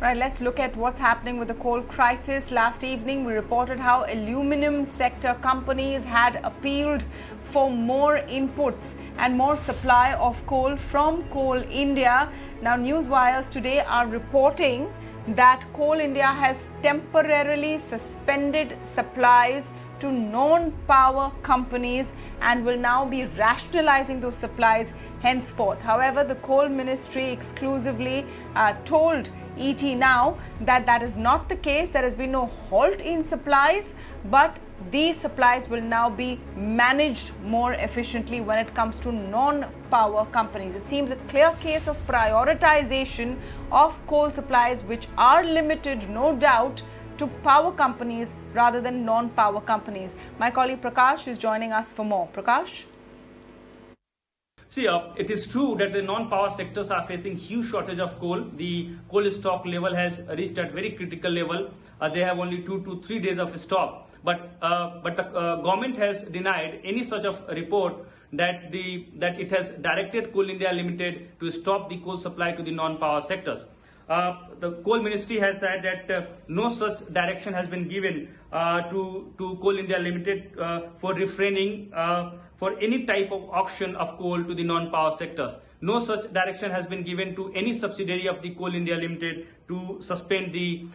Right, let's look at what's happening with the coal crisis. Last evening, we reported how aluminium sector companies had appealed for more inputs and more supply of coal from Coal India. Now, news wires today are reporting that Coal India has temporarily suspended supplies to non-power companies and will now be rationalizing those supplies henceforth. However, the coal ministry exclusively told ET Now that that is not the case. There has been no halt in supplies, but these supplies will now be managed more efficiently when it comes to non-power companies. It seems a clear case of prioritization of coal supplies, which are limited, no doubt, to power companies rather than non-power companies. My colleague Prakash is joining us for more. Prakash? See, it is true that the non-power sectors are facing huge shortage of coal. The coal stock level has reached at very critical level. They have only 2 to 3 days of stock. But the government has denied any such of report that it has directed Coal India Limited to stop the coal supply to the non-power sectors. The coal ministry has said that no such direction has been given to Coal India Limited for refraining for any type of auction of coal to the non-power sectors. No such direction has been given to any subsidiary of the Coal India Limited to suspend the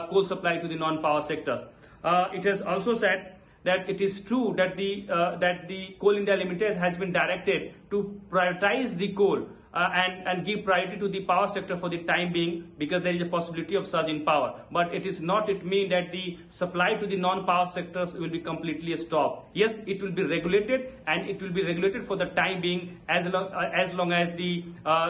coal supply to the non-power sectors. It has also said that it is true that the Coal India Limited has been directed to prioritize the coal and give priority to the power sector for the time being, because there is a possibility of surge in power. But it is not, it means that the supply to the non-power sectors will be completely stopped. Yes, it will be regulated, and it will be regulated for the time being as long as the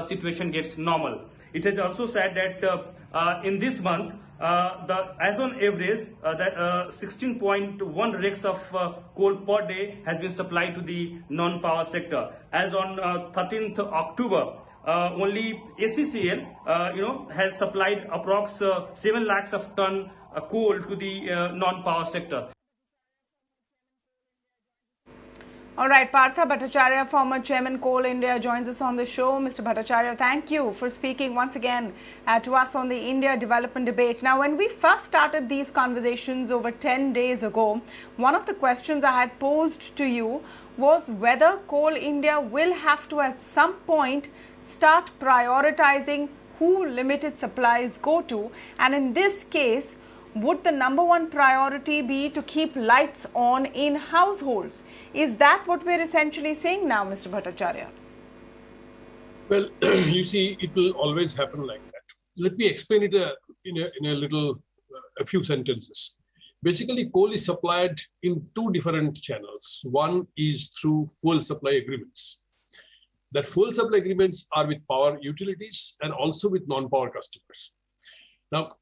situation gets normal. It has also said that in this month, as on average, that 16.1 rakes of coal per day has been supplied to the non-power sector. As on 13th October, only ACCL, has supplied approx 7 lakhs of ton coal to the non-power sector. All right, Partha Bhattacharya, former Chairman Coal India, joins us on the show. Mr. Bhattacharya, thank you for speaking once again to us on the India development debate. Now, when we first started these conversations over 10 days ago, one of the questions I had posed to you was whether Coal India will have to at some point start prioritizing who limited supplies go to. And in this case, would the number one priority be to keep lights on in households? Is that what we're essentially saying now, Mr. Bhattacharya? Well, you see, it will always happen like that. Let me explain it in a few sentences. Basically, coal is supplied in two different channels. One is through fuel supply agreements. That fuel supply agreements are with power utilities and also with non-power customers. Now,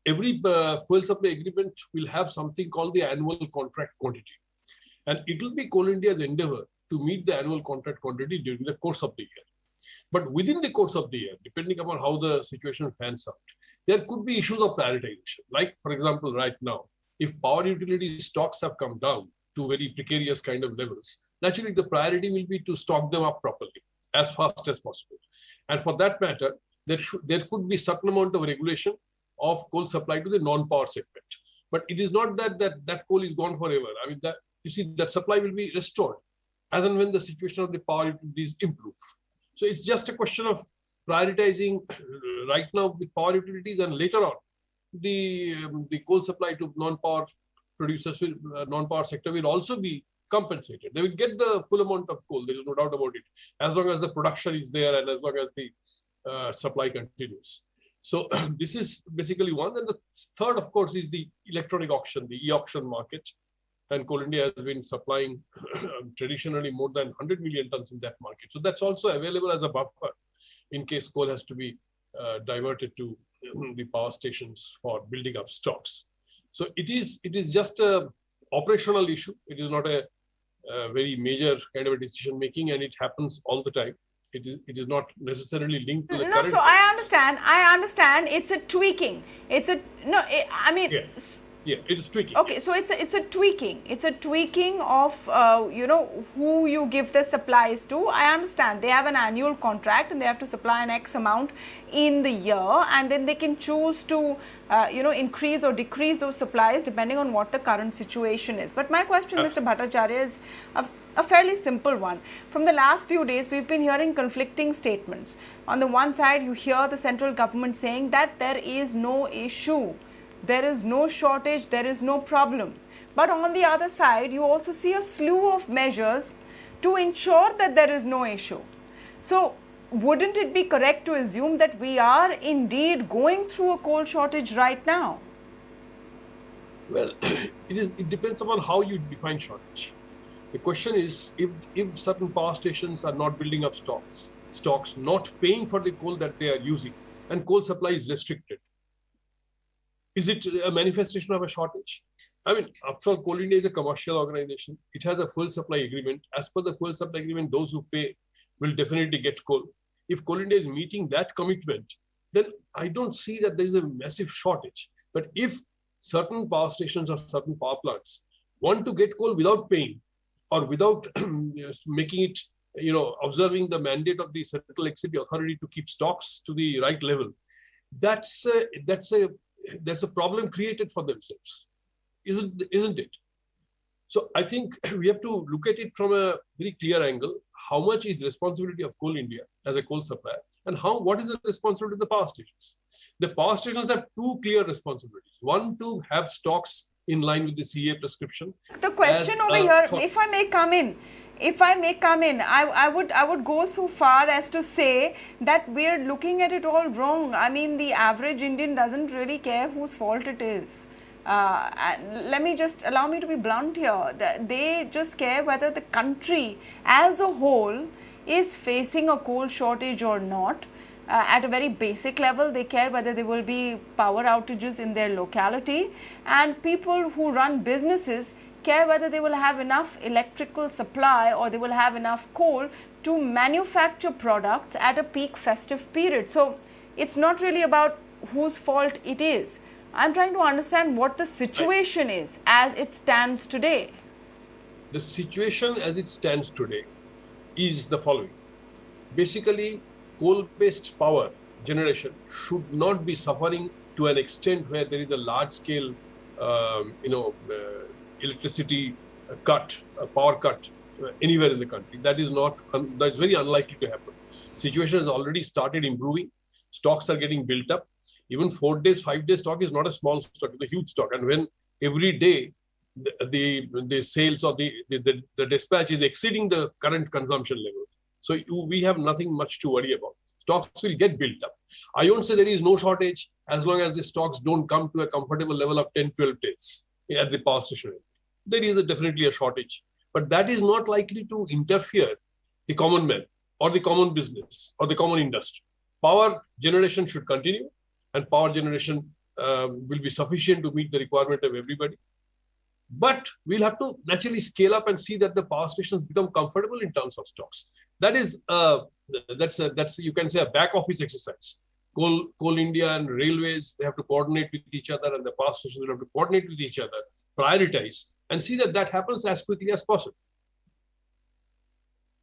every fuel supply agreement will have something called the annual contract quantity. And it will be Coal India's endeavor to meet the annual contract quantity during the course of the year. But within the course of the year, depending upon how the situation pans out, there could be issues of prioritization. Like, for example, right now, if power utility stocks have come down to very precarious kind of levels, naturally the priority will be to stock them up properly as fast as possible. And for that matter, there could be certain amount of regulation of coal supply to the non-power segment. But it is not that coal is gone forever. I mean, you see, that supply will be restored as and when the situation of the power utilities improve. So it's just a question of prioritizing right now with power utilities, and later on, the coal supply to non-power producers, non-power sector will also be compensated. They will get the full amount of coal, there is no doubt about it, as long as the production is there and as long as the supply continues. So this is basically one. And the third, of course, is the electronic auction, the e-auction market. And Coal India has been supplying traditionally more than 100 million tons in that market. So that's also available as a buffer in case coal has to be diverted to the power stations for building up stocks. So it is just a operational issue. It is not a very major kind of a decision making, and it happens all the time. It is not necessarily linked to the current. So I understand. It's a tweaking. I mean, Yeah, it is tweaking. Okay, yes. so it's a tweaking. It's a tweaking of who you give the supplies to. I understand they have an annual contract and they have to supply an X amount in the year, and then they can choose to increase or decrease those supplies depending on what the current situation is. But my question, Mr. Bhattacharya, is a fairly simple one. From the last few days, we've been hearing conflicting statements. On the one side, you hear the central government saying that there is no issue. There is no shortage, there is no problem. But on the other side, you also see a slew of measures to ensure that there is no issue. So, wouldn't it be correct to assume that we are indeed going through a coal shortage right now? Well, it depends upon how you define shortage. The question is, if certain power stations are not building up stocks, not paying for the coal that they are using, and coal supply is restricted, is it a manifestation of a shortage? I mean, after all, Coal India is a commercial organization. It has a full supply agreement. As per the full supply agreement, those who pay will definitely get coal. If Coal India is meeting that commitment, then I don't see that there is a massive shortage. But if certain power stations or certain power plants want to get coal without paying or without making it, observing the mandate of the Central Electricity Authority to keep stocks to the right level, that's a problem created for themselves, isn't it? So I think we have to look at it from a very clear angle. How much is responsibility of Coal India as a coal supplier, and what is the responsibility of the power stations? The power stations have two clear responsibilities. One, to have stocks in line with the CA prescription. The question over here, if I may come in, I would go so far as to say that we are looking at it all wrong. I mean, the average Indian doesn't really care whose fault it is. Allow me to be blunt here. They just care whether the country as a whole is facing a coal shortage or not. At a very basic level, they care whether there will be power outages in their locality, and people who run businesses care whether they will have enough electrical supply or they will have enough coal to manufacture products at a peak festive period. So it's not really about whose fault it is. I'm trying to understand what the situation is as it stands today. The situation as it stands today is the following. Basically, coal-based power generation should not be suffering to an extent where there is a large-scale, electricity power cut anywhere in the country. That's very unlikely to happen. Situation has already started improving. Stocks are getting built up. Even 4 days, 5 days stock is not a small stock; it's a huge stock. And when every day the sales or the dispatch is exceeding the current consumption level, so we have nothing much to worry about. Stocks will get built up. I won't say there is no shortage as long as the stocks don't come to a comfortable level of 10, 12 days at the power station. There is definitely a shortage, but that is not likely to interfere the common man or the common business or the common industry. Power generation should continue, and power generation will be sufficient to meet the requirement of everybody. But we'll have to naturally scale up and see that the power stations become comfortable in terms of stocks. That is, that's you can say, a back office exercise. Coal India and railways, they have to coordinate with each other, and the power stations will have to coordinate with each other, prioritize, and see that happens as quickly as possible.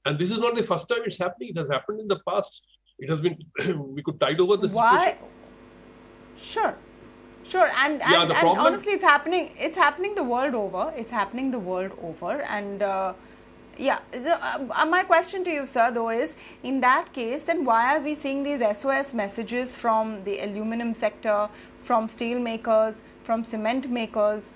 And this is not the first time it's happening. It has happened in the past. It has been, we could tide over the situation. Sure, and honestly, it's happening the world over. It's happening the world over, and my question to you, sir, though, is in that case, then why are we seeing these SOS messages from the aluminium sector, from steel makers, from cement makers,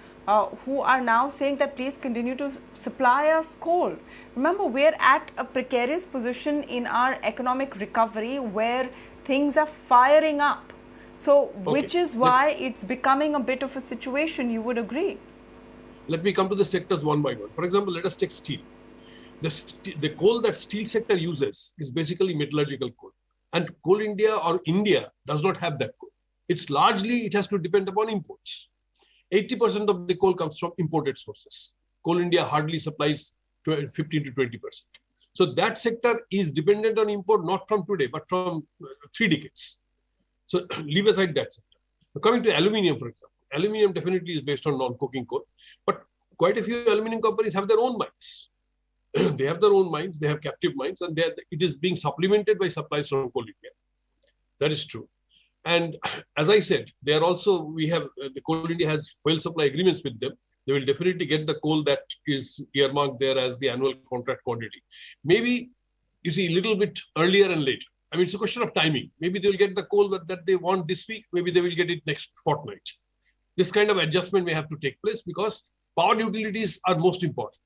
who are now saying that please continue to supply us coal? Remember, we're at a precarious position in our economic recovery where things are firing up. So, which is why it's becoming a bit of a situation, you would agree? Let me come to the sectors one by one. For example, let us take steel. The coal that steel sector uses is basically metallurgical coal. And Coal India or India does not have that coal. It has to depend upon imports. 80% of the coal comes from imported sources. Coal India hardly supplies 15 to 20%. So that sector is dependent on import, not from today, but from 3 decades. So leave aside that sector. Coming to aluminium, for example. Aluminium definitely is based on non-coking coal, but quite a few aluminium companies have their own mines. They have their own mines, they have captive mines, and it is being supplemented by supplies from Coal India. That is true. And as I said, they are also, we have, the Coal India has fuel supply agreements with them. They will definitely get the coal that is earmarked there as the annual contract quantity. Maybe, you see, a little bit earlier and later. I mean, it's a question of timing. Maybe they'll get the coal that they want this week. Maybe they will get it next fortnight. This kind of adjustment may have to take place because power utilities are most important.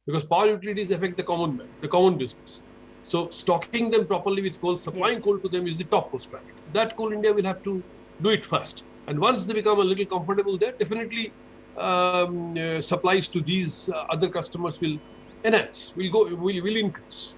Because power utilities affect the common man, the common business. So stocking them properly with coal, supplying coal to them is the topmost priority. That Coal India will have to do it first. And once they become a little comfortable there, definitely supplies to these other customers will enhance, will increase.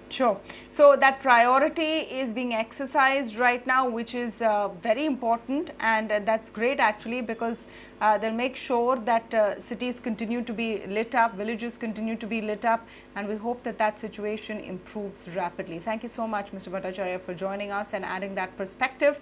Sure. So that priority is being exercised right now, which is very important, and that's great actually, because they'll make sure that cities continue to be lit up, villages continue to be lit up, and we hope that that situation improves rapidly. Thank you so much, Mr. Bhattacharya, for joining us and adding that perspective.